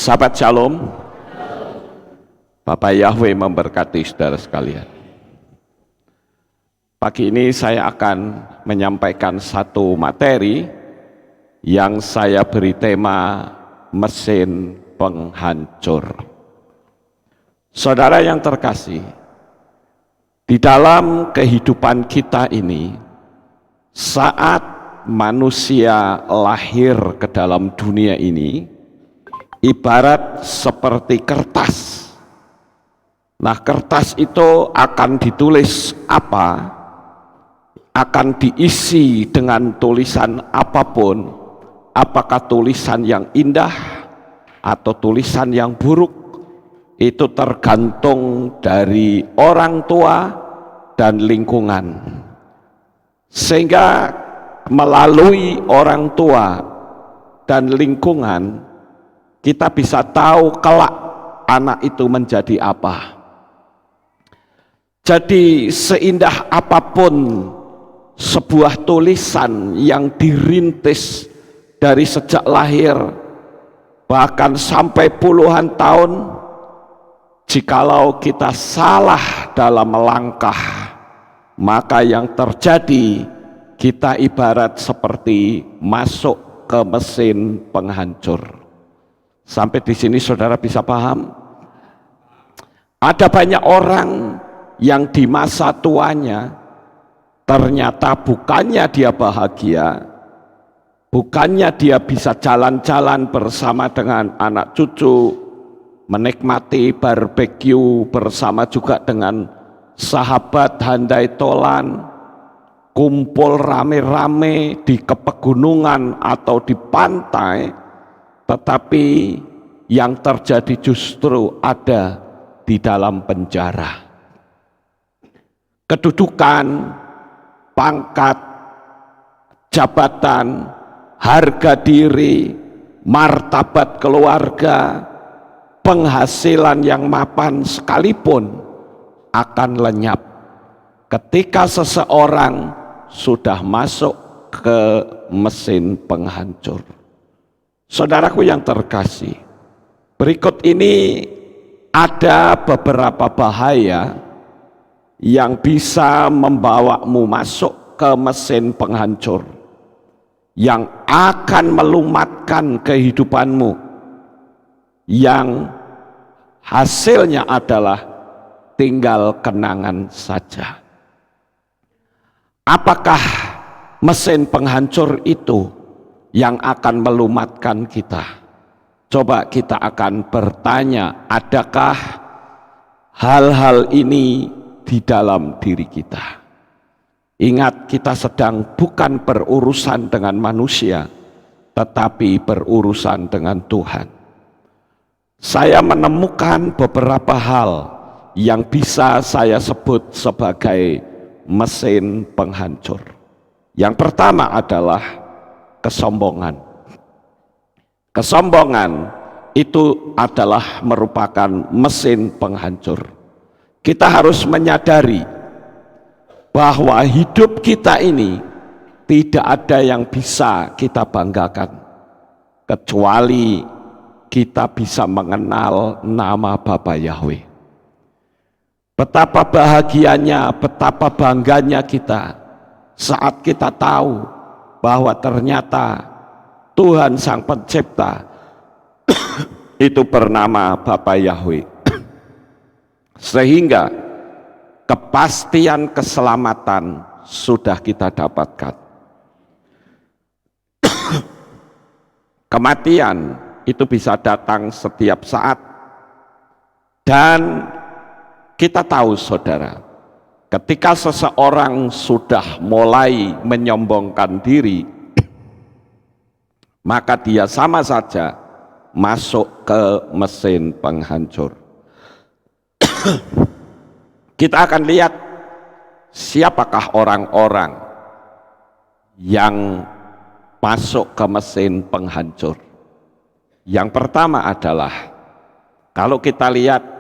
Sahabat Shalom, Bapak Yahweh memberkati saudara sekalian. Pagi ini saya akan menyampaikan satu materi yang saya beri tema mesin penghancur. Saudara yang terkasih, di dalam kehidupan kita ini, saat manusia lahir ke dalam dunia ini, ibarat seperti kertas. Nah, kertas itu akan ditulis apa? Akan diisi dengan tulisan apapun, apakah tulisan yang indah atau tulisan yang buruk, itu tergantung dari orang tua dan lingkungan. Sehingga melalui orang tua dan lingkungan, kita bisa tahu kelak anak itu menjadi apa. Jadi seindah apapun sebuah tulisan yang dirintis dari sejak lahir, bahkan sampai puluhan tahun, jikalau kita salah dalam melangkah, maka yang terjadi kita ibarat seperti masuk ke mesin penghancur. Sampai di sini saudara bisa paham? Ada banyak orang yang di masa tuanya ternyata bukannya dia bahagia, bukannya dia bisa jalan-jalan bersama dengan anak cucu, menikmati barbeque bersama juga dengan sahabat handai tolan, kumpul rame-rame di pegunungan atau di pantai, tetapi yang terjadi justru ada di dalam penjara. Kedudukan, pangkat, jabatan, harga diri, martabat keluarga, penghasilan yang mapan sekalipun akan lenyap ketika seseorang sudah masuk ke mesin penghancur. Saudaraku yang terkasih, berikut ini ada beberapa bahaya yang bisa membawamu masuk ke mesin penghancur, yang akan melumatkan kehidupanmu, yang hasilnya adalah tinggal kenangan saja. Apakah mesin penghancur itu yang akan melumatkan kita? Coba kita akan bertanya, adakah hal-hal ini di dalam diri kita? Ingat, kita sedang bukan berurusan dengan manusia, tetapi berurusan dengan Tuhan. Saya menemukan beberapa hal yang bisa saya sebut sebagai mesin penghancur. Yang pertama adalah kesombongan. Kesombongan itu adalah merupakan mesin penghancur. Kita harus menyadari bahwa hidup kita ini tidak ada yang bisa kita banggakan kecuali kita bisa mengenal nama Bapa Yahweh. Betapa bahagianya, betapa bangganya kita saat kita tahu bahwa ternyata Tuhan Sang Pencipta itu bernama Bapa Yahweh. Sehingga kepastian keselamatan sudah kita dapatkan. Kematian itu bisa datang setiap saat, dan kita tahu saudara, ketika seseorang sudah mulai menyombongkan diri, maka dia sama saja masuk ke mesin penghancur. Kita akan lihat siapakah orang-orang yang masuk ke mesin penghancur. Yang pertama adalah, kalau kita lihat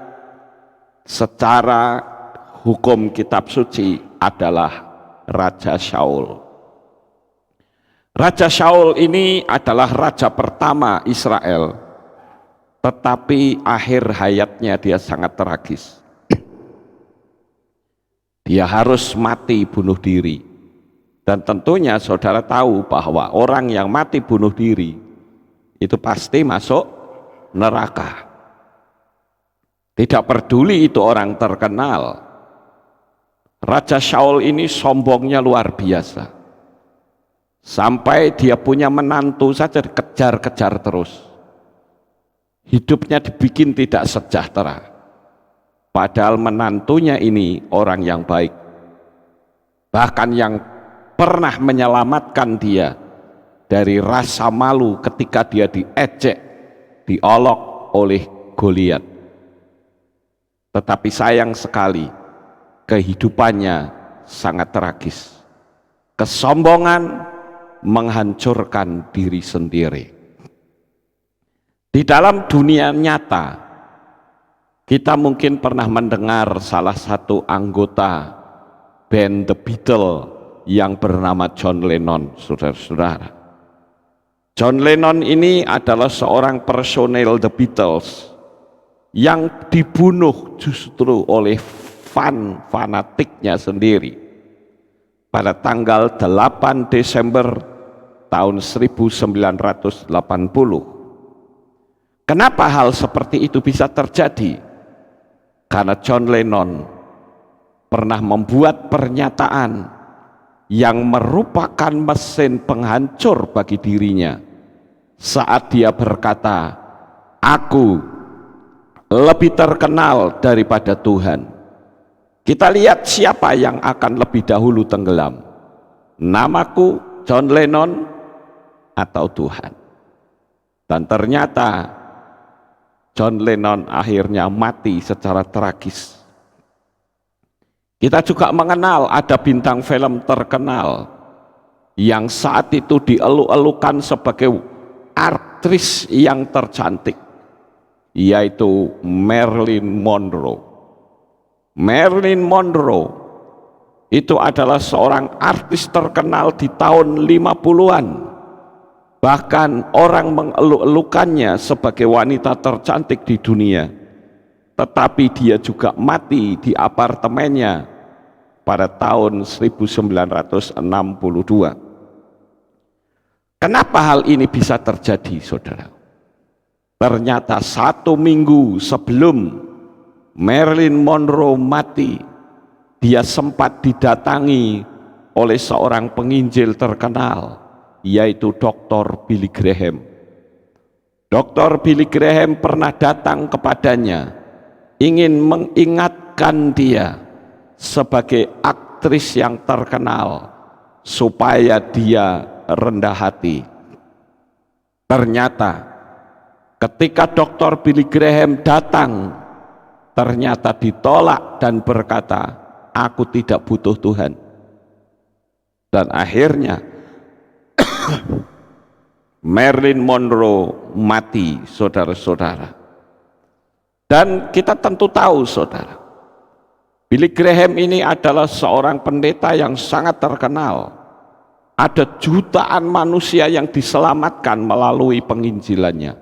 secara hukum kitab suci, adalah Raja Shaul. Raja Shaul ini adalah raja pertama Israel tetapi akhir hayatnya dia sangat tragis. Dia harus mati bunuh diri. Dan tentunya saudara tahu bahwa orang yang mati bunuh diri itu pasti masuk neraka. Tidak peduli itu orang terkenal. Raja Saul ini sombongnya luar biasa. Sampai dia punya menantu saja dikejar-kejar terus. Hidupnya dibikin tidak sejahtera. Padahal menantunya ini orang yang baik. Bahkan yang pernah menyelamatkan dia dari rasa malu ketika dia diejek, diolok oleh Goliat. Tetapi sayang sekali, kehidupannya sangat tragis. Kesombongan menghancurkan diri sendiri. Di dalam dunia nyata, kita mungkin pernah mendengar salah satu anggota band The Beatles yang bernama John Lennon, saudara-saudara. John Lennon ini adalah seorang personel The Beatles yang dibunuh justru oleh fanatiknya sendiri pada tanggal 8 Desember tahun 1980. Kenapa hal seperti itu bisa terjadi? Karena John Lennon pernah membuat pernyataan yang merupakan mesin penghancur bagi dirinya saat dia berkata, "Aku lebih terkenal daripada Tuhan." Kita lihat siapa yang akan lebih dahulu tenggelam, namaku John Lennon atau Tuhan. Dan ternyata John Lennon akhirnya mati secara tragis. Kita juga mengenal ada bintang film terkenal yang saat itu dieluk-elukan sebagai aktris yang tercantik, yaitu Marilyn Monroe. Marilyn Monroe itu adalah seorang artis terkenal di tahun 50-an. Bahkan orang mengeluk-elukannya sebagai wanita tercantik di dunia. Tetapi dia juga mati di apartemennya pada tahun 1962. Kenapa hal ini bisa terjadi, saudara? Ternyata 1 minggu sebelum Marilyn Monroe mati, dia sempat didatangi oleh seorang penginjil terkenal, yaitu Dr. Billy Graham. Dr. Billy Graham pernah datang kepadanya, ingin mengingatkan dia sebagai aktris yang terkenal, supaya dia rendah hati. Ternyata ketika Dr. Billy Graham datang, ternyata ditolak dan berkata, "Aku tidak butuh Tuhan." Dan akhirnya Marilyn Monroe mati, saudara-saudara. Dan kita tentu tahu, saudara, Billy Graham ini adalah seorang pendeta yang sangat terkenal. Ada jutaan manusia yang diselamatkan melalui penginjilannya.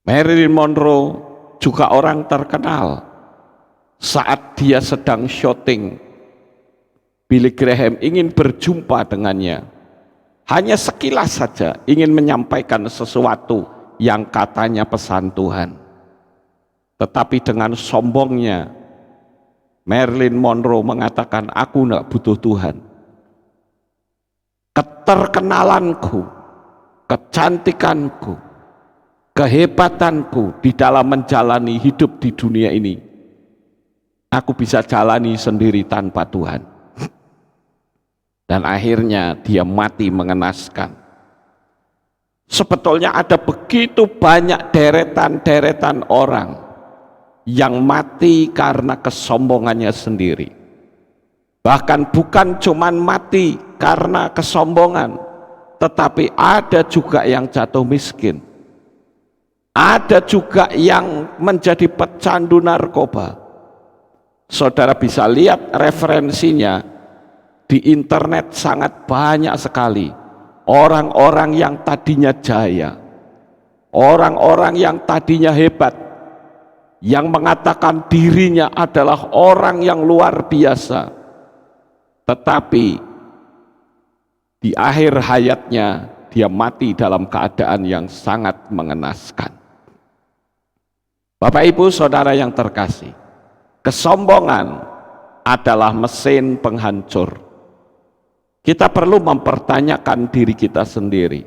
Marilyn Monroe juga orang terkenal. Saat dia sedang syuting, Billy Graham ingin berjumpa dengannya. Hanya sekilas saja ingin menyampaikan sesuatu yang katanya pesan Tuhan. Tetapi dengan sombongnya, Marilyn Monroe mengatakan, "Aku tidak butuh Tuhan. Keterkenalanku, kecantikanku, kehebatanku di dalam menjalani hidup di dunia ini, aku bisa jalani sendiri tanpa Tuhan." Dan akhirnya dia mati mengenaskan. Sebetulnya ada begitu banyak deretan-deretan orang yang mati karena kesombongannya sendiri. Bahkan bukan cuman mati karena kesombongan, tetapi ada juga yang jatuh miskin. Ada juga yang menjadi pecandu narkoba. Saudara bisa lihat referensinya di internet, sangat banyak sekali orang-orang yang tadinya jaya, Orang-orang yang tadinya hebat, yang mengatakan dirinya adalah orang yang luar biasa, tetapi di akhir hayatnya dia mati dalam keadaan yang sangat mengenaskan. Bapak Ibu Saudara yang terkasih, kesombongan adalah mesin penghancur. Kita perlu mempertanyakan diri kita sendiri,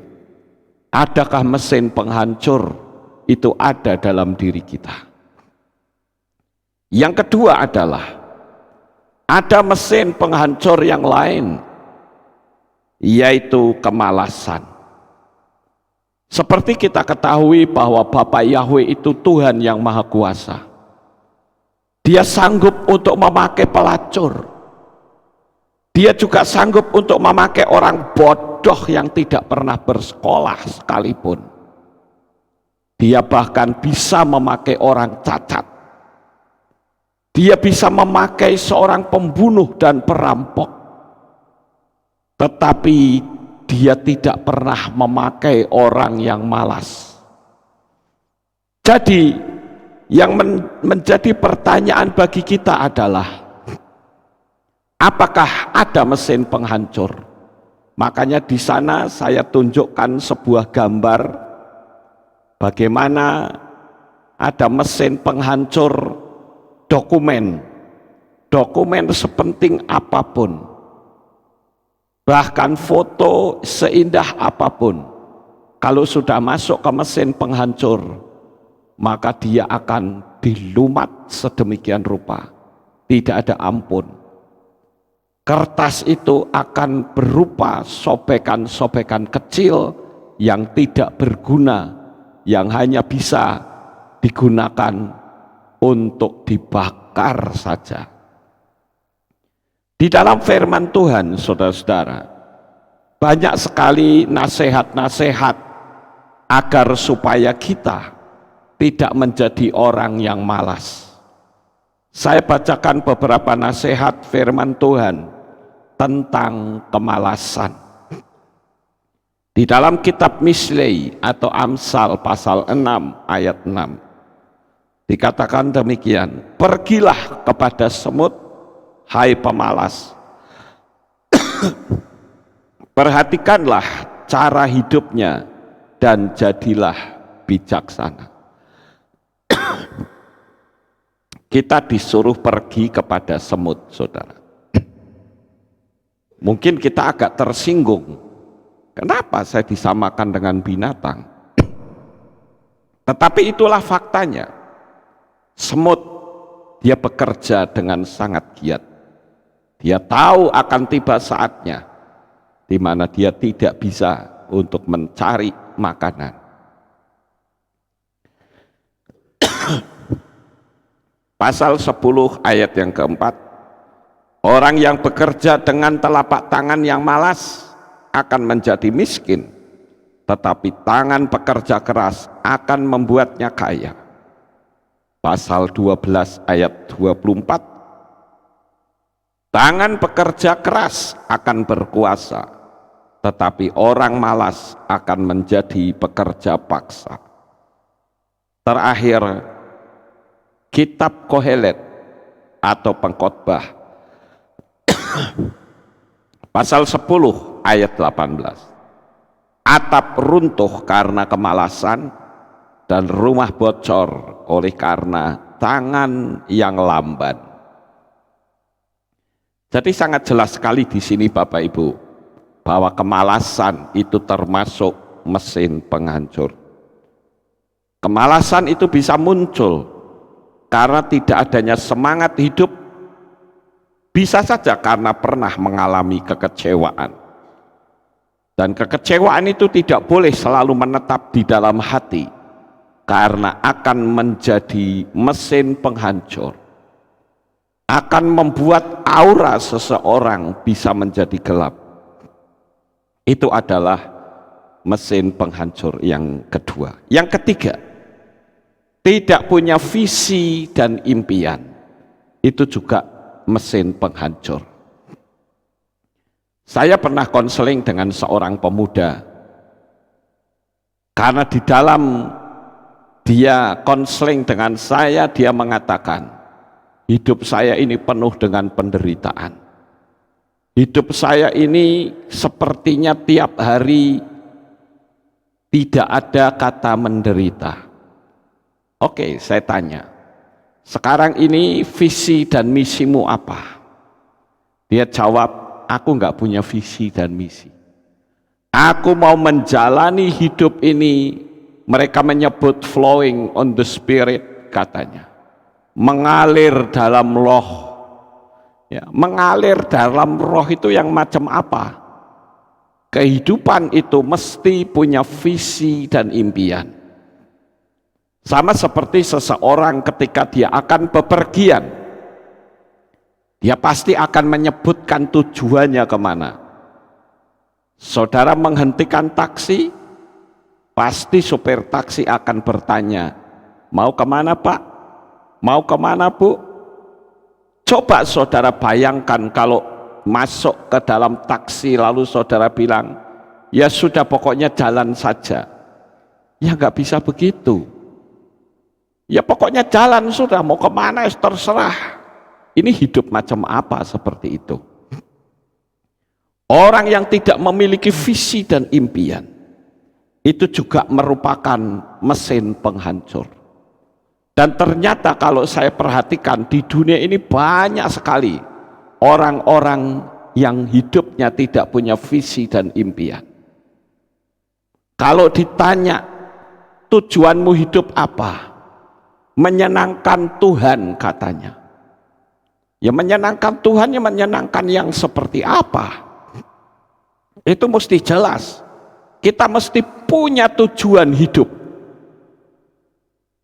adakah mesin penghancur itu ada dalam diri kita? Yang kedua adalah ada mesin penghancur yang lain, yaitu kemalasan. Seperti kita ketahui bahwa Bapa Yahweh itu Tuhan yang Maha Kuasa. Dia sanggup untuk memakai pelacur. Dia juga sanggup untuk memakai orang bodoh yang tidak pernah bersekolah sekalipun. Dia bahkan bisa memakai orang cacat. Dia bisa memakai seorang pembunuh dan perampok. Tetapi dia tidak pernah memakai orang yang malas. Jadi yang menjadi pertanyaan bagi kita adalah, apakah ada mesin penghancur? Makanya di sana saya tunjukkan sebuah gambar bagaimana ada mesin penghancur dokumen. Dokumen sepenting apapun, bahkan foto seindah apapun, kalau sudah masuk ke mesin penghancur, maka dia akan dilumat sedemikian rupa, tidak ada ampun. Kertas itu akan berupa sobekan-sobekan kecil yang tidak berguna, yang hanya bisa digunakan untuk dibakar saja. Di dalam firman Tuhan, saudara-saudara, banyak sekali nasihat-nasihat agar supaya kita tidak menjadi orang yang malas. Saya bacakan beberapa nasihat firman Tuhan tentang kemalasan. Di dalam kitab Mislei atau Amsal pasal 6 ayat 6 dikatakan demikian, pergilah kepada semut, hai pemalas, perhatikanlah cara hidupnya dan jadilah bijaksana. Kita disuruh pergi kepada semut, saudara. Mungkin kita agak tersinggung, kenapa saya disamakan dengan binatang? Tetapi itulah faktanya. Semut, dia bekerja dengan sangat giat. Dia tahu akan tiba saatnya di mana dia tidak bisa untuk mencari makanan. Pasal 10 ayat yang keempat, orang yang bekerja dengan telapak tangan yang malas akan menjadi miskin, tetapi tangan pekerja keras akan membuatnya kaya. Pasal 12 ayat 24, tangan pekerja keras akan berkuasa, tetapi orang malas akan menjadi pekerja paksa. Terakhir, kitab Kohelet atau pengkhotbah pasal 10 ayat 18, atap runtuh karena kemalasan dan rumah bocor oleh karena tangan yang lamban. Jadi sangat jelas sekali di sini Bapak Ibu, bahwa kemalasan itu termasuk mesin penghancur. Kemalasan itu bisa muncul karena tidak adanya semangat hidup, bisa saja karena pernah mengalami kekecewaan. Dan kekecewaan itu tidak boleh selalu menetap di dalam hati, karena akan menjadi mesin penghancur, akan membuat aura seseorang bisa menjadi gelap. Itu adalah mesin penghancur yang kedua. Yang ketiga, tidak punya visi dan impian, itu juga mesin penghancur. Saya pernah konseling dengan seorang pemuda. Karena di dalam dia konseling dengan saya, dia mengatakan, hidup saya ini penuh dengan penderitaan. Hidup saya ini sepertinya tiap hari tidak ada kata menderita. Oke, saya tanya, sekarang ini visi dan misimu apa? Dia jawab, aku nggak punya visi dan misi. Aku mau menjalani hidup ini, mereka menyebut flowing on the spirit katanya. Mengalir dalam roh. Ya, mengalir dalam roh itu yang macam apa? Kehidupan itu mesti punya visi dan impian. Sama seperti seseorang ketika dia akan bepergian, dia pasti akan menyebutkan tujuannya kemana. Saudara menghentikan taksi, pasti supir taksi akan bertanya, mau kemana Pak? Mau kemana Bu? Coba saudara bayangkan kalau masuk ke dalam taksi lalu saudara bilang, ya sudah pokoknya jalan saja. Ya nggak bisa begitu. Ya pokoknya jalan sudah, mau kemana terserah. Ini hidup macam apa seperti itu? Orang yang tidak memiliki visi dan impian, itu juga merupakan mesin penghancur. Dan ternyata kalau saya perhatikan di dunia ini banyak sekali orang-orang yang hidupnya tidak punya visi dan impian. Kalau ditanya tujuanmu hidup apa? Menyenangkan Tuhan katanya. Ya menyenangkan Tuhan, ya menyenangkan yang seperti apa? Itu mesti jelas. Kita mesti punya tujuan hidup.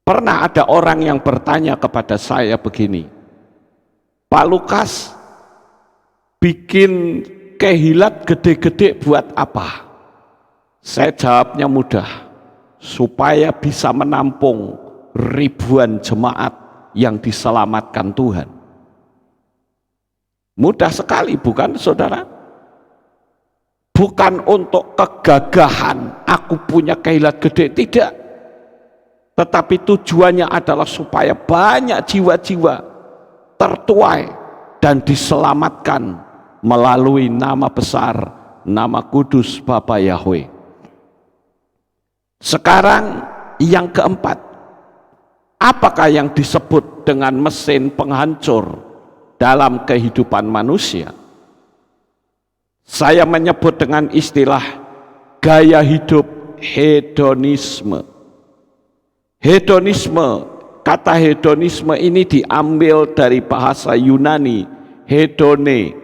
Pernah ada orang yang bertanya kepada saya begini, Pak Lukas, bikin kehilat gede-gede buat apa? Saya jawabnya mudah, supaya bisa menampung ribuan jemaat yang diselamatkan Tuhan. Mudah sekali bukan saudara? Bukan untuk kegagahan, aku punya kehilat gede, tidak. Tetapi tujuannya adalah supaya banyak jiwa-jiwa tertuai dan diselamatkan melalui nama besar, nama kudus Bapa Yahweh. Sekarang yang keempat, apakah yang disebut dengan mesin penghancur dalam kehidupan manusia? Saya menyebut dengan istilah gaya hidup hedonisme. Hedonisme, kata hedonisme ini diambil dari bahasa Yunani hedone,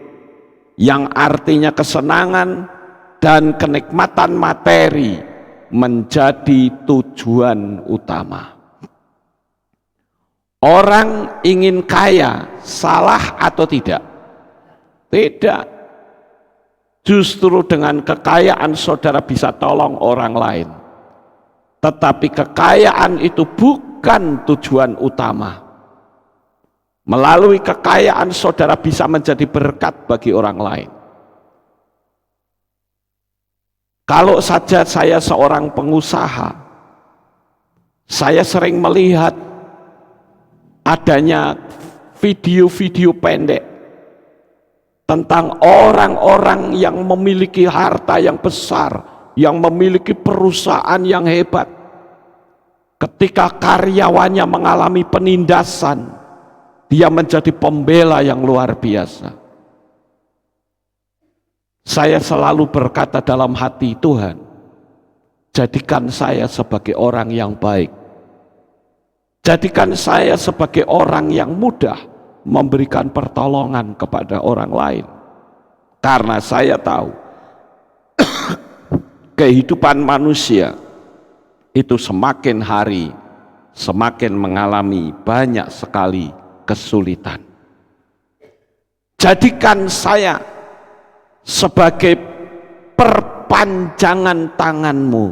yang artinya kesenangan dan kenikmatan materi menjadi tujuan utama. Orang ingin kaya, salah atau tidak? Tidak. Justru dengan kekayaan saudara bisa tolong orang lain. Tetapi kekayaan itu bukan tujuan utama. Melalui kekayaan saudara bisa menjadi berkat bagi orang lain. Kalau saja saya seorang pengusaha, saya sering melihat adanya video-video pendek tentang orang-orang yang memiliki harta yang besar, yang memiliki perusahaan yang hebat. Ketika karyawannya mengalami penindasan, dia menjadi pembela yang luar biasa. Saya selalu berkata dalam hati, Tuhan, jadikan saya sebagai orang yang baik. Jadikan saya sebagai orang yang mudah memberikan pertolongan kepada orang lain. Karena saya tahu kehidupan manusia itu semakin hari semakin mengalami banyak sekali kesulitan. Jadikan saya sebagai perpanjangan tanganmu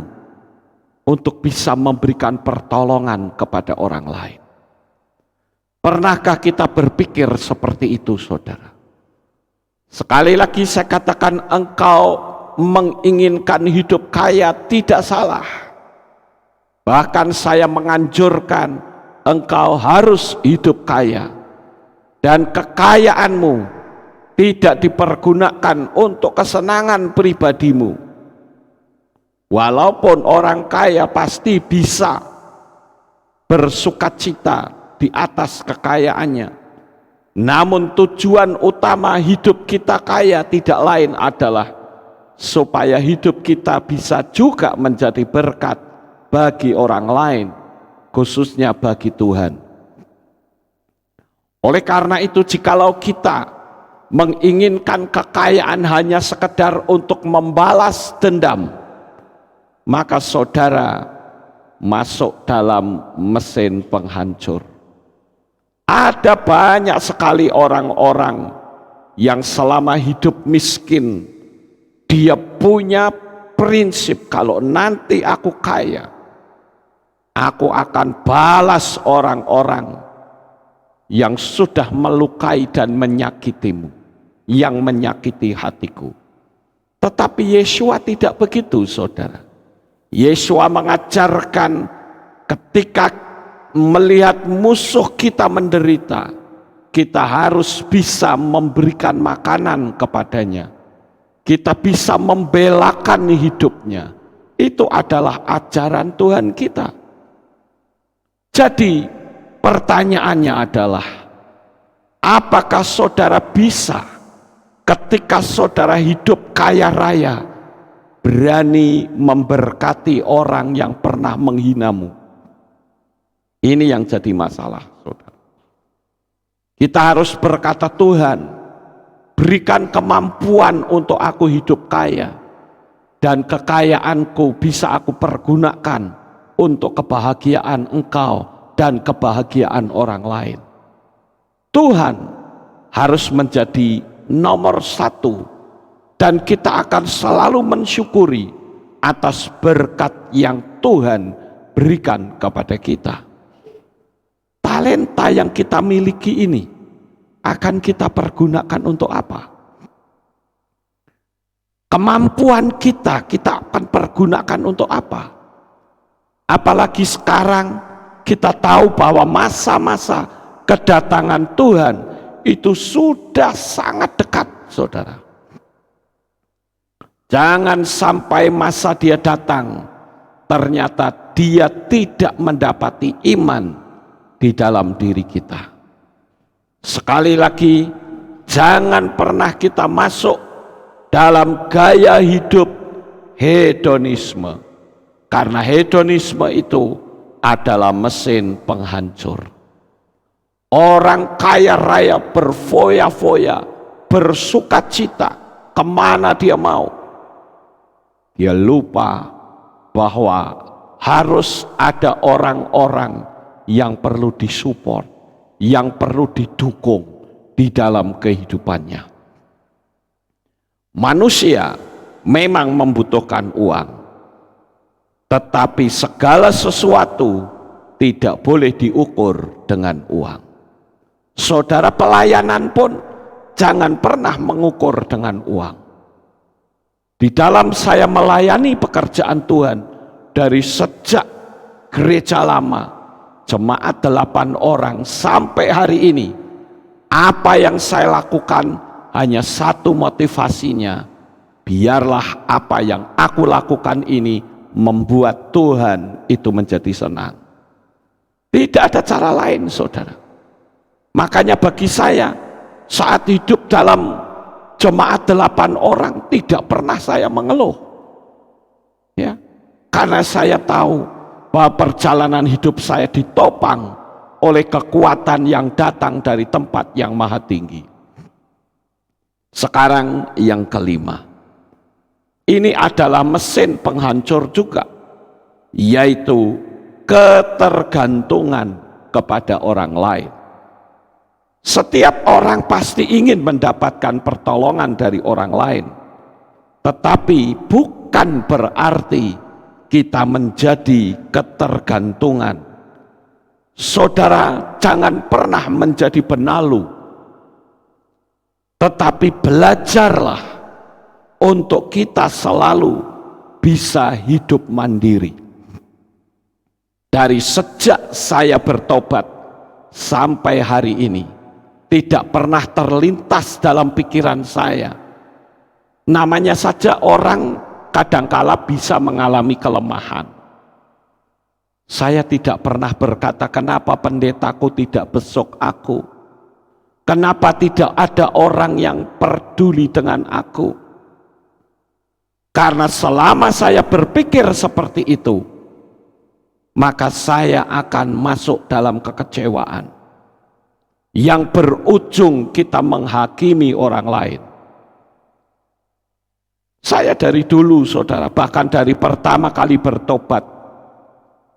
untuk bisa memberikan pertolongan kepada orang lain. Pernahkah kita berpikir seperti itu, saudara? Sekali lagi saya katakan, engkau menginginkan hidup kaya tidak salah. Bahkan saya menganjurkan engkau harus hidup kaya, dan kekayaanmu tidak dipergunakan untuk kesenangan pribadimu. Walaupun orang kaya pasti bisa bersukacita di atas kekayaannya, namun tujuan utama hidup kita kaya tidak lain adalah supaya hidup kita bisa juga menjadi berkat bagi orang lain, khususnya bagi Tuhan. Oleh karena itu, jikalau kita menginginkan kekayaan hanya sekedar untuk membalas dendam, maka saudara masuk dalam mesin penghancur. Ada banyak sekali orang-orang yang selama hidup miskin, dia punya prinsip, kalau nanti aku kaya, aku akan balas orang-orang yang sudah melukai dan menyakitimu, yang menyakiti hatiku. Tetapi Yesua tidak begitu, saudara. Yesua mengajarkan ketika melihat musuh kita menderita, kita harus bisa memberikan makanan kepadanya. Kita bisa membelakan hidupnya. Itu adalah ajaran Tuhan kita. Jadi pertanyaannya adalah, apakah saudara bisa ketika saudara hidup kaya raya berani memberkati orang yang pernah menghinamu? Ini yang jadi masalah, saudara. Kita harus berkata, Tuhan, berikan kemampuan untuk aku hidup kaya, dan kekayaanku bisa aku pergunakan untuk kebahagiaan engkau dan kebahagiaan orang lain. Tuhan harus menjadi nomor satu, dan kita akan selalu mensyukuri atas berkat yang Tuhan berikan kepada kita. Talenta yang kita miliki ini akan kita pergunakan untuk apa? Kemampuan kita akan pergunakan untuk apa? Apalagi sekarang kita tahu bahwa masa-masa kedatangan Tuhan itu sudah sangat dekat, saudara. Jangan sampai masa dia datang, ternyata dia tidak mendapati iman di dalam diri kita. Sekali lagi, jangan pernah kita masuk dalam gaya hidup hedonisme, karena hedonisme itu adalah mesin penghancur. Orang kaya raya berfoya-foya, bersukacita kemana dia mau. Dia lupa bahwa harus ada orang-orang yang perlu disupport, yang perlu didukung di dalam kehidupannya. Manusia memang membutuhkan uang, tetapi segala sesuatu tidak boleh diukur dengan uang. Saudara, pelayanan pun jangan pernah mengukur dengan uang. Di dalam saya melayani pekerjaan Tuhan dari sejak gereja lama, jemaat 8 orang sampai hari ini, apa yang saya lakukan hanya satu motivasinya, biarlah apa yang aku lakukan ini membuat Tuhan itu menjadi senang. Tidak ada cara lain, saudara. Makanya bagi saya, saat hidup dalam jemaat 8 orang, tidak pernah saya mengeluh, ya, karena saya tahu bahwa perjalanan hidup saya ditopang oleh kekuatan yang datang dari tempat yang maha tinggi. Sekarang yang kelima, ini adalah mesin penghancur juga, yaitu ketergantungan kepada orang lain. Setiap orang pasti ingin mendapatkan pertolongan dari orang lain, tetapi bukan berarti kita menjadi ketergantungan. Saudara, jangan pernah menjadi benalu, tetapi belajarlah untuk kita selalu bisa hidup mandiri. dari sejak saya bertobat sampai hari ini, tidak pernah terlintas dalam pikiran saya. Namanya saja orang kadangkala bisa mengalami kelemahan. Saya tidak pernah berkata, kenapa pendetaku tidak besok aku? Kenapa tidak ada orang yang peduli dengan aku? Karena selama saya berpikir seperti itu, maka saya akan masuk dalam kekecewaan yang berujung kita menghakimi orang lain. Saya dari dulu, saudara, bahkan dari pertama kali bertobat,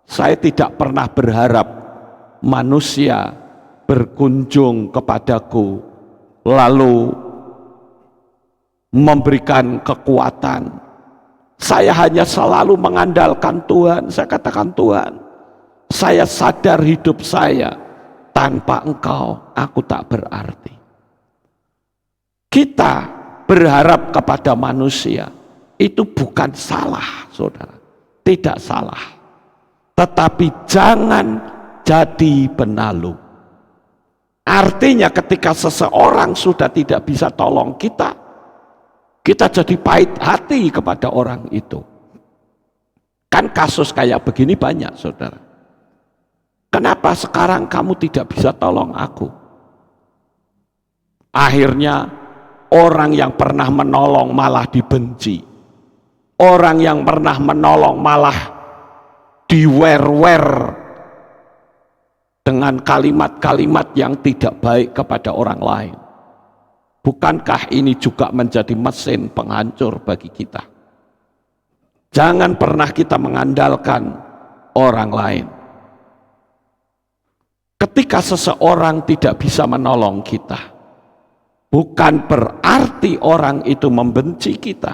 saya tidak pernah berharap manusia berkunjung kepadaku lalu memberikan kekuatan. Saya hanya selalu mengandalkan Tuhan. Saya katakan, Tuhan, saya sadar hidup saya tanpa Engkau aku tak berarti. Kita berharap kepada manusia itu bukan salah, saudara, tidak salah. Tetapi jangan jadi penalu. Artinya ketika seseorang sudah tidak bisa tolong kita, kita jadi pahit hati kepada orang itu. Kan kasus kayak begini banyak, saudara. Kenapa sekarang kamu tidak bisa tolong aku? Akhirnya orang yang pernah menolong malah dibenci. Orang yang pernah menolong malah diwer-wer dengan kalimat-kalimat yang tidak baik kepada orang lain. Bukankah ini juga menjadi mesin penghancur bagi kita? Jangan pernah kita mengandalkan orang lain. Ketika seseorang tidak bisa menolong kita, bukan berarti orang itu membenci kita.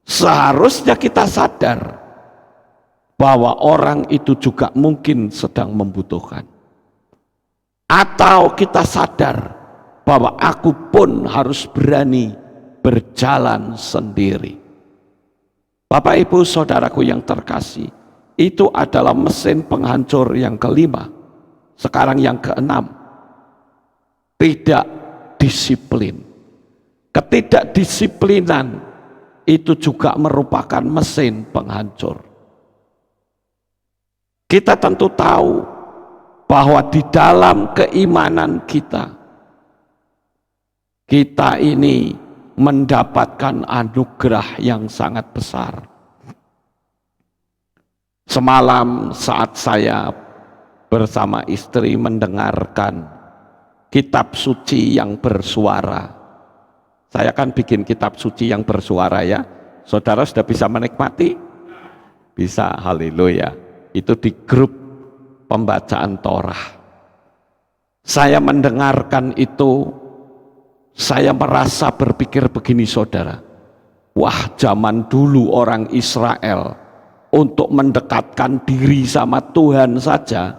Seharusnya kita sadar bahwa orang itu juga mungkin sedang membutuhkan. Atau kita sadar bahwa aku pun harus berani berjalan sendiri. Bapak Ibu saudaraku yang terkasih, itu adalah mesin penghancur yang kelima. Sekarang yang keenam, tidak disiplin. Ketidakdisiplinan itu juga merupakan mesin penghancur. Kita tentu tahu bahwa di dalam keimanan kita ini mendapatkan anugerah yang sangat besar. Semalam saat saya bersama istri mendengarkan kitab suci yang bersuara. Saya kan bikin kitab suci yang bersuara ya. Saudara sudah bisa menikmati? Bisa, haleluya. Itu di grup pembacaan Torah. Saya mendengarkan itu, saya merasa berpikir begini, saudara. Wah, zaman dulu orang Israel untuk mendekatkan diri sama Tuhan saja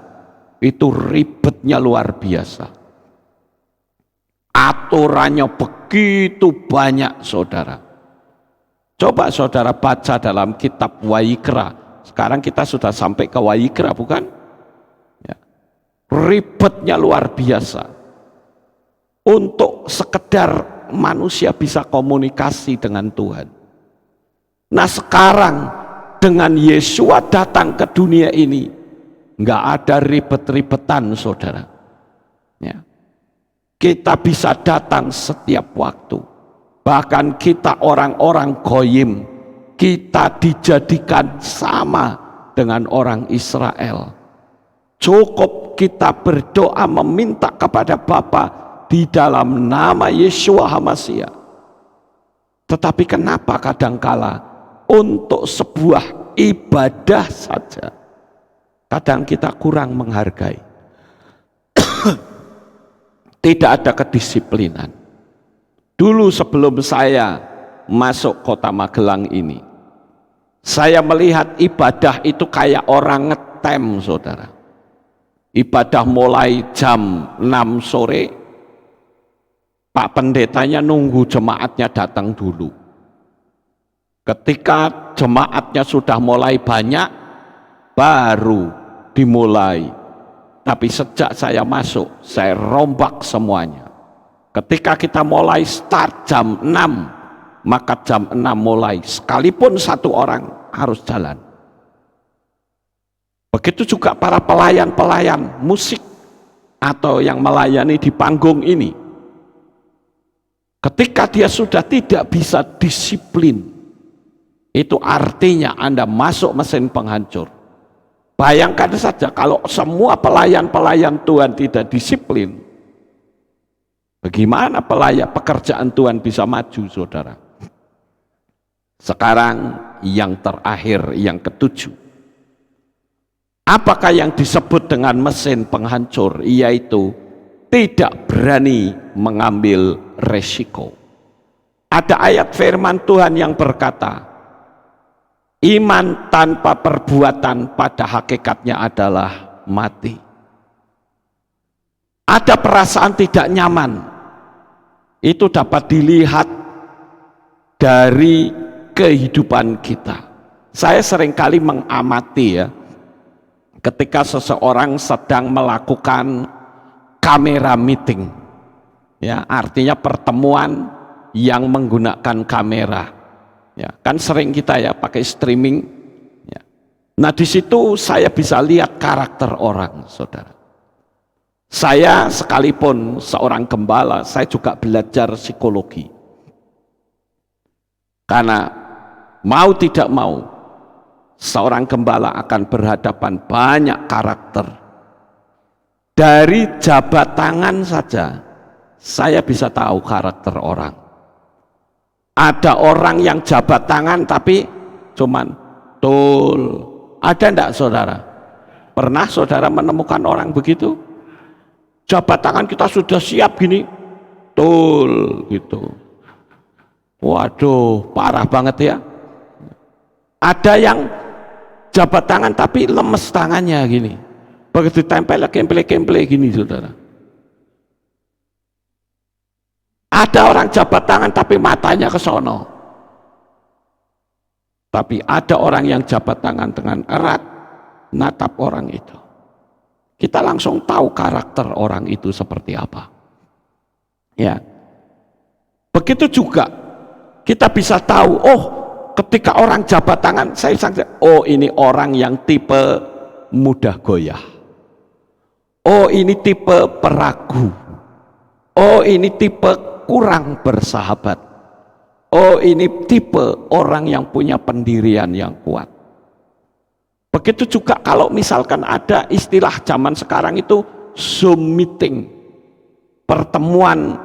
itu ribetnya luar biasa. Aturannya begitu banyak, saudara. Coba saudara baca dalam kitab Wayikra. Sekarang kita sudah sampai ke Wayikra, bukan? Ya. Ribetnya luar biasa. Untuk sekedar manusia bisa komunikasi dengan Tuhan. Nah sekarang dengan Yesua datang ke dunia ini, nggak ada ribet-ribetan, saudara. Ya. Kita bisa datang setiap waktu. Bahkan kita orang-orang goyim, kita dijadikan sama dengan orang Israel. Cukup kita berdoa meminta kepada Bapa di dalam nama Yeshua HaMashiach. Tetapi kenapa kadangkala untuk sebuah ibadah saja kadang kita kurang menghargai. Tidak ada kedisiplinan. Dulu sebelum saya masuk kota Magelang ini, saya melihat ibadah itu kayak orang ngetem, saudara. Ibadah mulai jam 6 sore, Pak pendetanya nunggu jemaatnya datang dulu. Ketika jemaatnya sudah mulai banyak, baru dimulai. Tapi sejak saya masuk, saya rombak semuanya. Ketika kita mulai start jam 6, maka jam 6 mulai. Sekalipun satu orang harus jalan. Begitu juga para pelayan-pelayan musik atau yang melayani di panggung ini. Ketika dia sudah tidak bisa disiplin, itu artinya Anda masuk mesin penghancur. Bayangkan saja kalau semua pelayan-pelayan Tuhan tidak disiplin, bagaimana pekerjaan Tuhan bisa maju, saudara? Sekarang yang terakhir, yang ketujuh. Apakah yang disebut dengan mesin penghancur? Yaitu tidak berani mengambil resiko. Ada ayat firman Tuhan yang berkata, iman tanpa perbuatan pada hakikatnya adalah mati. Ada perasaan tidak nyaman. Itu dapat dilihat dari kehidupan kita. Saya seringkali mengamati ya, ketika seseorang sedang melakukan kamera meeting. Ya, artinya pertemuan yang menggunakan kamera. Ya, kan sering kita ya pakai streaming. Ya. Nah di situ saya bisa lihat karakter orang, saudara. Saya sekalipun seorang gembala, saya juga belajar psikologi. Karena mau tidak mau, seorang gembala akan berhadapan banyak karakter. Dari jabat tangan saja, saya bisa tahu karakter orang. Ada orang yang jabat tangan tapi cuman tul. Ada enggak saudara? Pernah saudara menemukan orang begitu? Jabat tangan kita sudah siap gini, tul gitu. Waduh, parah banget ya. Ada yang jabat tangan tapi lemes tangannya gini. Begitu tempel kemple-kemple gini, saudara. Ada orang jabat tangan tapi matanya ke sono. Tapi ada orang yang jabat tangan dengan erat, natap orang itu. Kita langsung tahu karakter orang itu seperti apa. Ya. Begitu juga kita bisa tahu, oh, ketika orang jabat tangan, saya sangka, oh ini orang yang tipe mudah goyah. Oh ini tipe peragu. Oh ini tipe kurang bersahabat. Oh ini tipe orang yang punya pendirian yang kuat. Begitu juga kalau misalkan ada istilah zaman sekarang itu Zoom meeting, pertemuan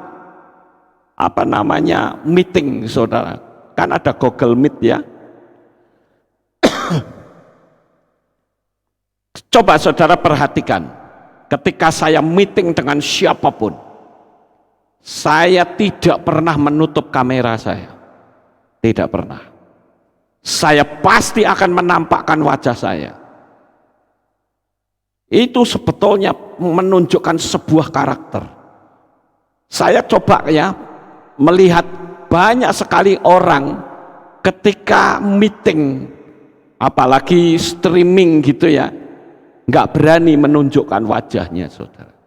meeting, saudara. Kan ada Google Meet ya. Coba saudara perhatikan, ketika saya meeting dengan siapapun, saya tidak pernah menutup kamera saya. Tidak pernah. Saya pasti akan menampakkan wajah saya. Itu sebetulnya menunjukkan sebuah karakter. Saya coba ya melihat banyak sekali orang ketika meeting, apalagi streaming gitu ya, nggak berani menunjukkan wajahnya, saudara.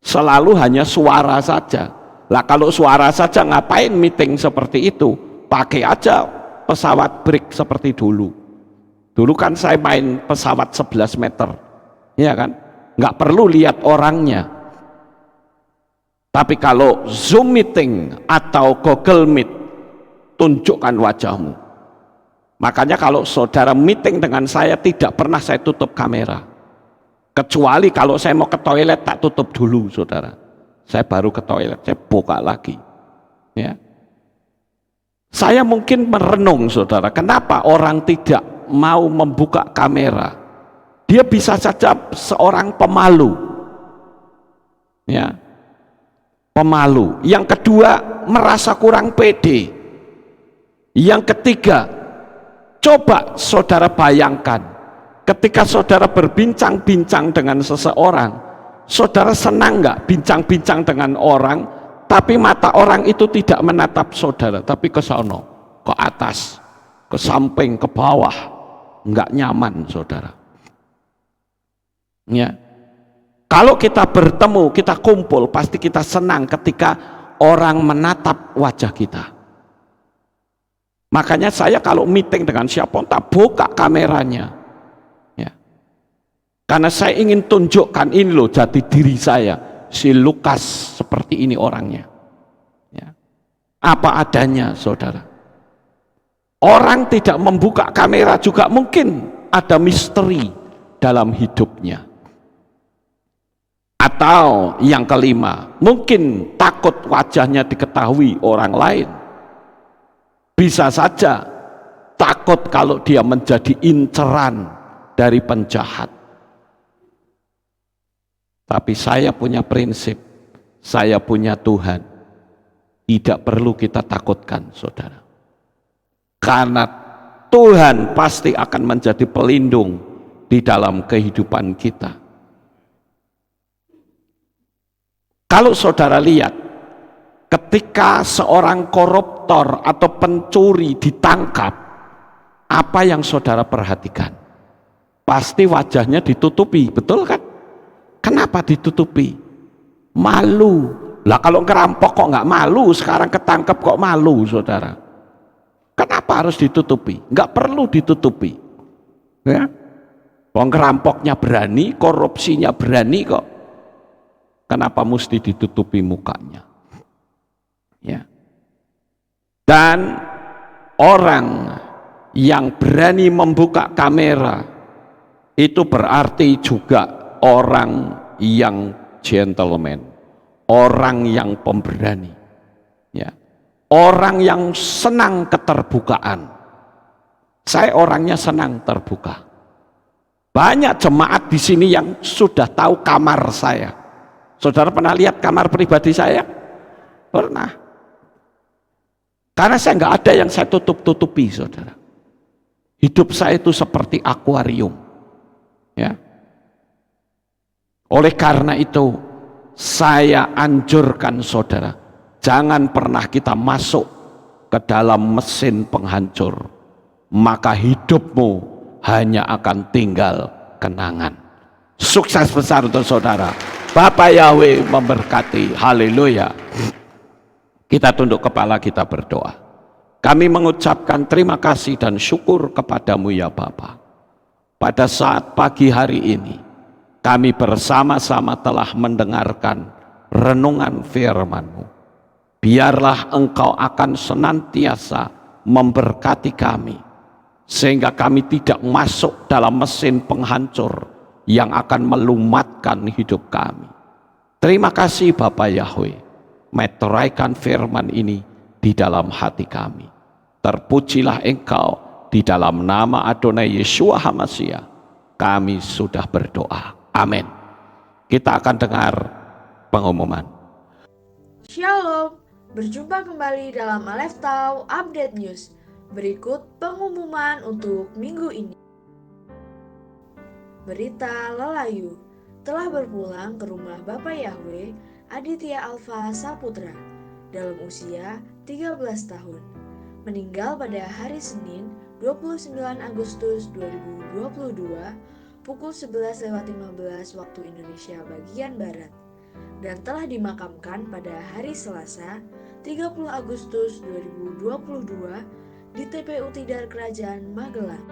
Selalu hanya suara saja. Lah kalau suara saja ngapain meeting seperti itu? Pakai aja pesawat break seperti dulu. Dulu kan saya main pesawat 11 meter, ya kan? Nggak perlu lihat orangnya. Tapi kalau Zoom meeting atau Google Meet, tunjukkan wajahmu. Makanya kalau saudara meeting dengan saya, tidak pernah saya tutup kamera. Kecuali kalau saya mau ke toilet, tak tutup dulu, saudara. Saya baru ke toilet, saya buka lagi. Ya. Saya mungkin merenung, saudara, kenapa orang tidak mau membuka kamera? Dia bisa saja seorang pemalu. Ya. Pemalu. Yang kedua, merasa kurang pede. Yang ketiga, coba saudara bayangkan, ketika saudara berbincang-bincang dengan seseorang, saudara senang nggak bincang-bincang dengan orang, tapi mata orang itu tidak menatap saudara, tapi ke sono, ke atas, ke samping, ke bawah, nggak nyaman, saudara. Ya. Kalau kita bertemu, kita kumpul, pasti kita senang ketika orang menatap wajah kita. Makanya saya kalau meeting dengan siapa, tak buka kameranya. Ya. Karena saya ingin tunjukkan ini loh jati diri saya, si Lukas seperti ini orangnya. Ya. Apa adanya, saudara. Orang tidak membuka kamera juga mungkin ada misteri dalam hidupnya. Atau yang kelima, mungkin takut wajahnya diketahui orang lain. Bisa saja takut kalau dia menjadi inceran dari penjahat. Tapi saya punya prinsip, saya punya Tuhan. Tidak perlu kita takutkan, saudara. Karena Tuhan pasti akan menjadi pelindung di dalam kehidupan kita. Kalau saudara lihat, ketika seorang koruptor atau pencuri ditangkap, apa yang saudara perhatikan? Pasti wajahnya ditutupi, betul kan? Kenapa ditutupi? Malu. Lah kalau ngerampok kok nggak malu, sekarang ketangkep kok malu, saudara? Kenapa harus ditutupi? Nggak perlu ditutupi. Ya? Wong ngerampoknya berani, korupsinya berani kok. Kenapa mesti ditutupi mukanya? Ya. Dan orang yang berani membuka kamera itu berarti juga orang yang gentleman, orang yang pemberani, ya. Orang yang senang keterbukaan. Saya orangnya senang terbuka. Banyak jemaat di sini yang sudah tahu kamar saya. Saudara pernah lihat kamar pribadi saya? Pernah. Karena saya nggak ada yang saya tutup-tutupi, saudara. Hidup saya itu seperti akuarium. Ya. Oleh karena itu, saya anjurkan saudara, jangan pernah kita masuk ke dalam mesin penghancur. Maka hidupmu hanya akan tinggal kenangan. Sukses besar untuk saudara. Bapak Yahweh memberkati. Haleluya. Kita tunduk kepala, kita berdoa. Kami mengucapkan terima kasih dan syukur kepadamu ya Bapa. Pada saat pagi hari ini, kami bersama-sama telah mendengarkan renungan firman-Mu. Biarlah Engkau akan senantiasa memberkati kami, sehingga kami tidak masuk dalam mesin penghancur yang akan melumatkan hidup kami. Terima kasih Bapak Yahweh, meteraikan firman ini di dalam hati kami. Terpujilah Engkau, di dalam nama Adonai Yeshua HaMashiach kami sudah berdoa. Amin. Kita akan dengar pengumuman. Shalom, berjumpa kembali dalam Aleph Tau Update News. Berikut pengumuman untuk minggu ini. Berita Lelayu telah berpulang ke rumah Bapak Yahweh Aditya Alfa Saputra dalam usia 13 tahun. Meninggal pada hari Senin 29 Agustus 2022 pukul 11.15 waktu Indonesia bagian Barat, dan telah dimakamkan pada hari Selasa 30 Agustus 2022 di TPU Tidar Kerajaan Magelang.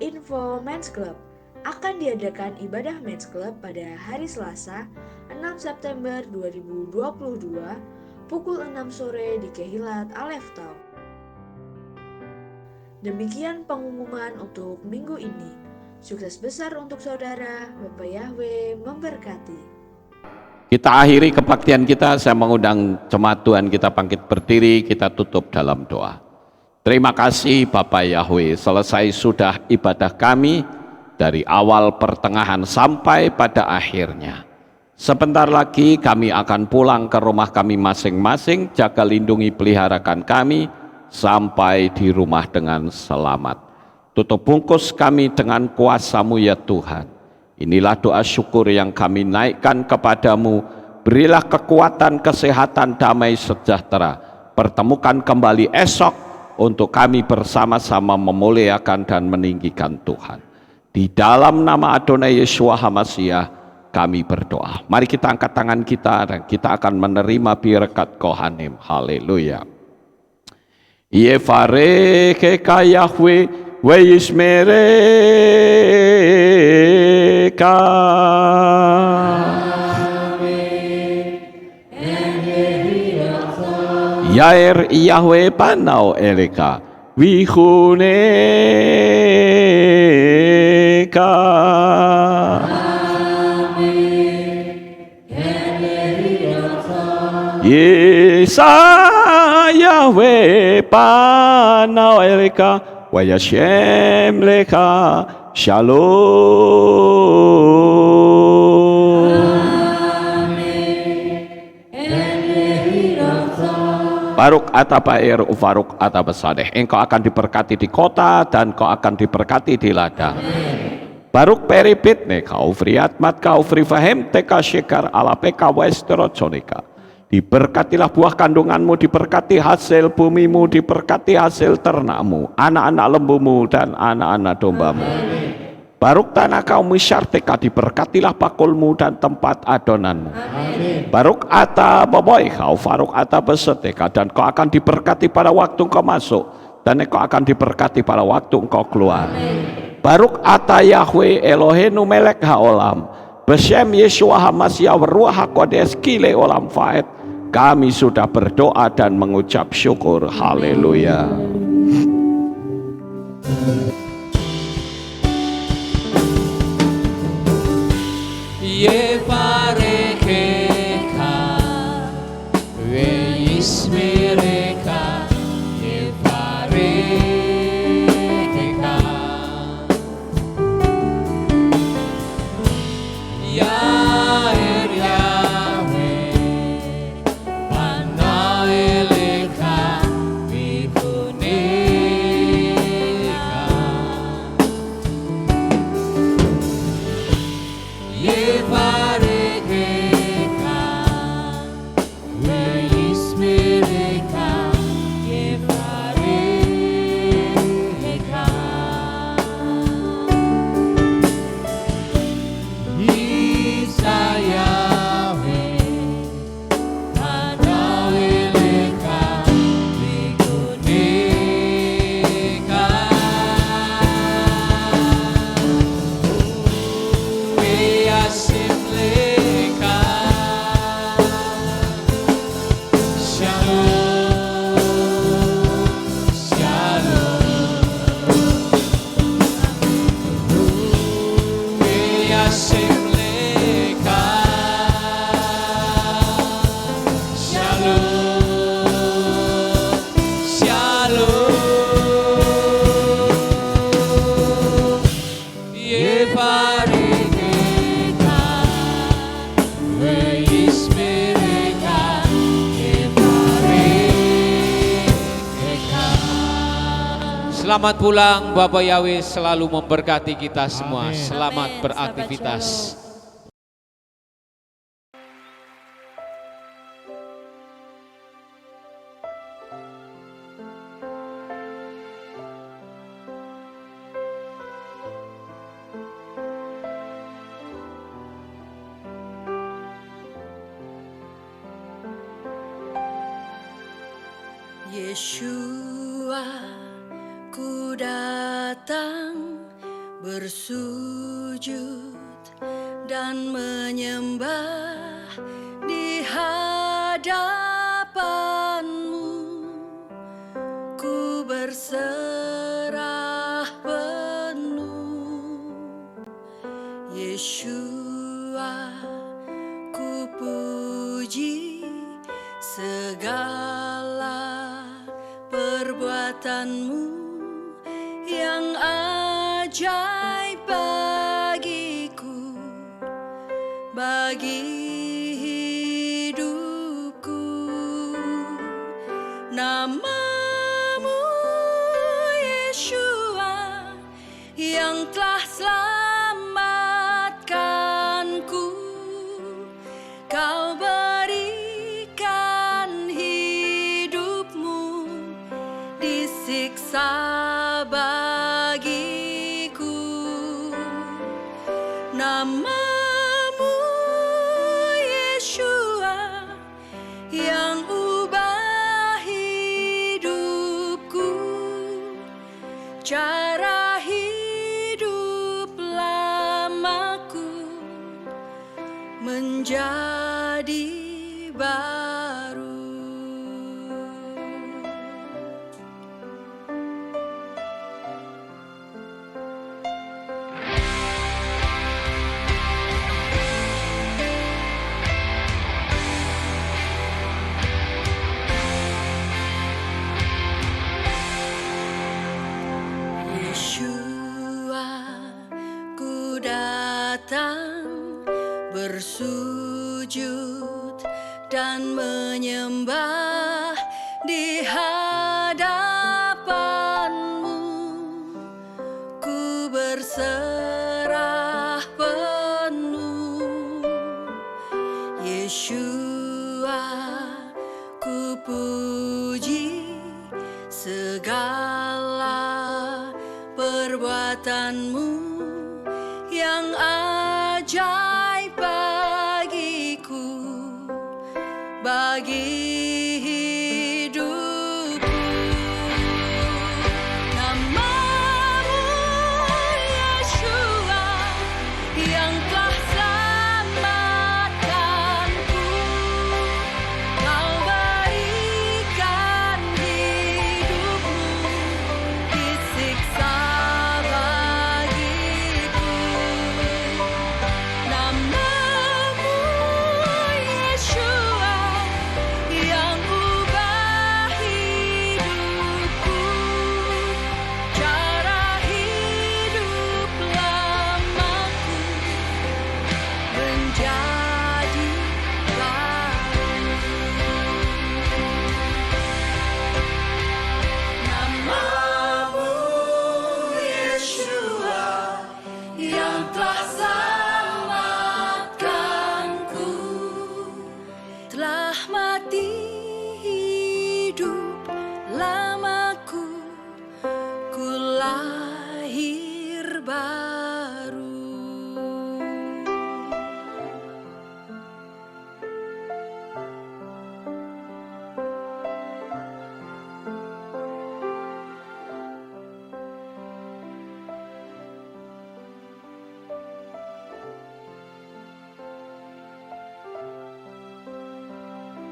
Info Men's Club akan diadakan ibadah Men's Club pada hari Selasa 6 September 2022 pukul 6 sore di Kehilat Aleph Tau. Demikian pengumuman untuk minggu ini. Sukses besar untuk saudara. Bapak Yahweh memberkati. Kita akhiri kebaktian kita. Saya mengundang jemaat Tuhan kita bangkit berdiri, kita tutup dalam doa. Terima kasih Bapak Yahweh, selesai sudah ibadah kami dari awal pertengahan sampai pada akhirnya. Sebentar lagi kami akan pulang ke rumah kami masing-masing. Jaga lindungi peliharakan kami sampai di rumah dengan selamat. Tutup bungkus kami dengan kuasa-Mu ya Tuhan. Inilah doa syukur yang kami naikkan kepadamu. Berilah kekuatan, kesehatan, damai sejahtera. Pertemukan kembali esok untuk kami bersama-sama memuliakan dan meninggikan Tuhan. Di dalam nama Adonai Yeshua HaMashiach kami berdoa. Mari kita angkat tangan kita dan kita akan menerima berkat Kohanim. Haleluya. Yefareke ka Yahweh we yismereka. Yair Yahweh panau eleka wihuneka. Yesa Yahweh panau eleka wa yashem leka shalom. Baruk atabair ufaruk atabasadeh. Engkau akan diberkati di kota dan kau akan diberkati di ladang. Baruk peripit kau friat mat kau frifahem teka syekar ala peka westeroconika. Diberkatilah buah kandunganmu, diberkati hasil bumimu, diberkati hasil ternakmu, anak-anak lembumu dan anak-anak dombamu. Baruk tanah kau misyarteka, diberkatilah pakulmu dan tempat adonanmu. Baruk ata boboy kau faruk ata beseteka, dan kau akan diberkati pada waktu engkau masuk dan engkau akan diberkati pada waktu engkau keluar. Baruk ata Yahweh Elohenu melek haolam besem Yeshua HaMashiach ruah hakodes kile olam faed. Kami sudah berdoa dan mengucap syukur. Haleluya. Yevarekeka veismereka Yevarekeka Yair Yahweh panaeleka vihuneka Yevarekeka veismereka Yevarekeka Isa Yahweh panaeleka vihuneka Veyasimleka Shalom, Shalom. Veyasimleka Shalom, Shalom. Yevarekeka veismereka Yevarekeka. Selamat pulang, Bapak Yahweh selalu memberkati kita semua. Selamat Amin. beraktivitas. Selamat Yeshua, ku datang bersujud dan menyembah di hadapan-Mu. Ku berserah penuh. Yeshua, ku puji segala perbuatan-Mu yang ajaib bagiku, bagi hidupku. Nama-Mu Yeshua yang telah selamatkanku. Kau berikan hidupmu disiksa bagiku. Namamu Yeshua yang ubah hidupku, cara hidup lamaku menjadi baru. Yeshua, ku datang bersujud dan menyembah di hadapan-Mu. Ku berserah penuh. Yeshua, ku puji segala perbuatan-Mu yang ajaib bagiku, bagi hidupku. Namamu Yeshua yang telah selamatkanku, Kau berikan hidupmu disiksa bagiku. Namamu Yeshua yang ubah hidupku, cara hidup lamaku menjadi baru. Namamu Yeshua yang telah selamatkanku, telah mati hidup lamaku, ku lahir baru.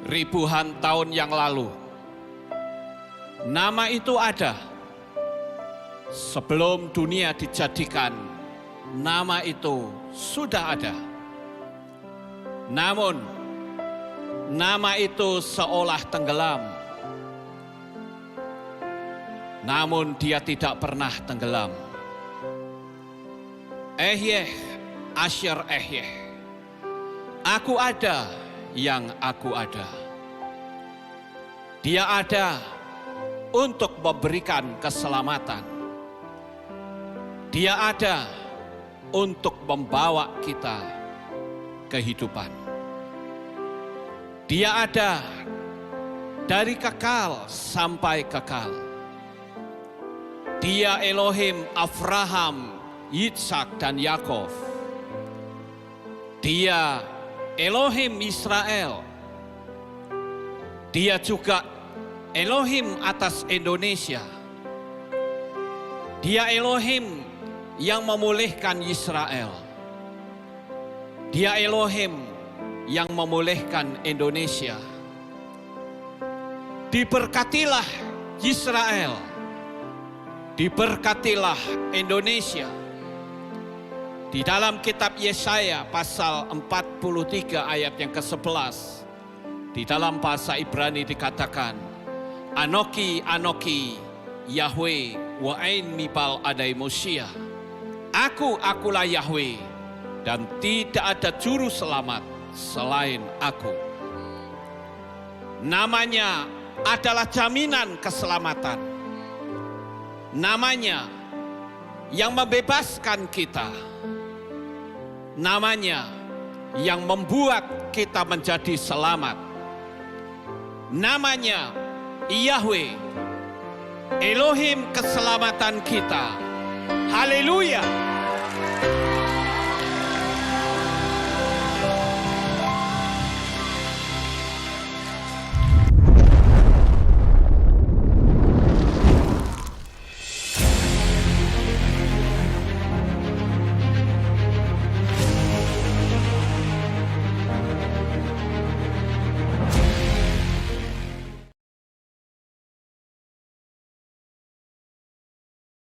Ribuan tahun yang lalu, nama itu ada. Sebelum dunia dijadikan, nama itu sudah ada. Namun, nama itu seolah tenggelam. Namun dia tidak pernah tenggelam. Ehyeh, Asher Ehyeh. Aku ada yang aku ada. Dia ada untuk memberikan keselamatan. Dia ada untuk membawa kita kehidupan. Dia ada dari kekal sampai kekal. Dia Elohim Abraham, Yitzhak dan Yakov. Dia Elohim Israel. Dia juga Elohim atas Indonesia. Dia Elohim yang memulihkan Israel. Dia Elohim yang memulihkan Indonesia. Diberkatilah Israel. Diberkatilah Indonesia. Di dalam kitab Yesaya pasal 43 ayat yang ke-11, di dalam bahasa Ibrani dikatakan, Anoki, Anoki, Yahweh, wa'ain mipal adai Mosia. Akulah Yahweh, dan tidak ada juru selamat selain aku. Namanya adalah jaminan keselamatan. Namanya yang membebaskan kita. Namanya yang membuat kita menjadi selamat. Namanya Yahweh, Elohim keselamatan kita. Haleluya.